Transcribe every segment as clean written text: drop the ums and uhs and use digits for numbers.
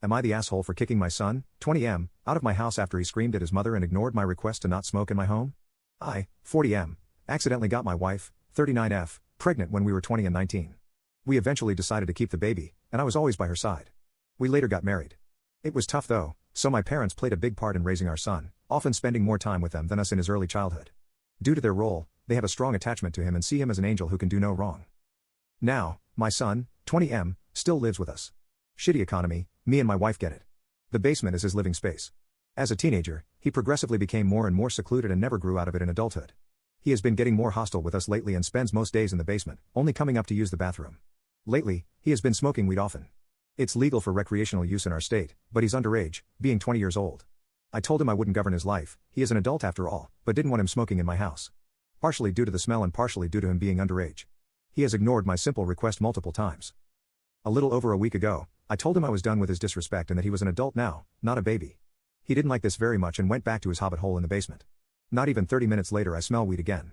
Am I the asshole for kicking my son, 20M, out of my house after he screamed at his mother and ignored my request to not smoke in my home? I, 40M, accidentally got my wife, 39F, pregnant when we were 20 and 19. We eventually decided to keep the baby, and I was always by her side. We later got married. It was tough though, so my parents played a big part in raising our son, often spending more time with them than us in his early childhood. Due to their role, they have a strong attachment to him and see him as an angel who can do no wrong. Now, my son, 20M, still lives with us. Shitty economy, me and my wife get it. The basement is his living space. As a teenager, he progressively became more and more secluded and never grew out of it in adulthood. He has been getting more hostile with us lately and spends most days in the basement, only coming up to use the bathroom. Lately, he has been smoking weed often. It's legal for recreational use in our state, but he's underage, being 20 years old. I told him I wouldn't govern his life, he is an adult after all, but didn't want him smoking in my house. Partially due to the smell and partially due to him being underage. He has ignored my simple request multiple times. A little over a week ago, I told him I was done with his disrespect and that he was an adult now, not a baby. He didn't like this very much and went back to his hobbit hole in the basement. Not even 30 minutes later I smell weed again.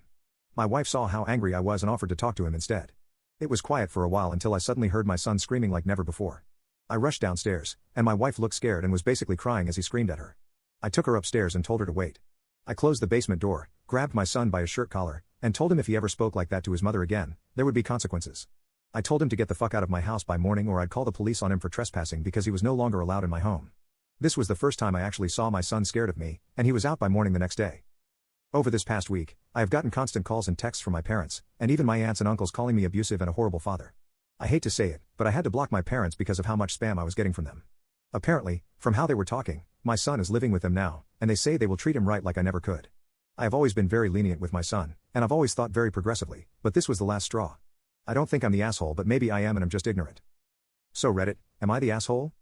My wife saw how angry I was and offered to talk to him instead. It was quiet for a while until I suddenly heard my son screaming like never before. I rushed downstairs, and my wife looked scared and was basically crying as he screamed at her. I took her upstairs and told her to wait. I closed the basement door, grabbed my son by his shirt collar, and told him if he ever spoke like that to his mother again, there would be consequences. I told him to get the fuck out of my house by morning or I'd call the police on him for trespassing because he was no longer allowed in my home. This was the first time I actually saw my son scared of me, and he was out by morning the next day. Over this past week, I have gotten constant calls and texts from my parents, and even my aunts and uncles calling me abusive and a horrible father. I hate to say it, but I had to block my parents because of how much spam I was getting from them. Apparently, from how they were talking, my son is living with them now, and they say they will treat him right like I never could. I have always been very lenient with my son, and I've always thought very progressively, but this was the last straw. I don't think I'm the asshole, but maybe I am and I'm just ignorant. So Reddit, am I the asshole?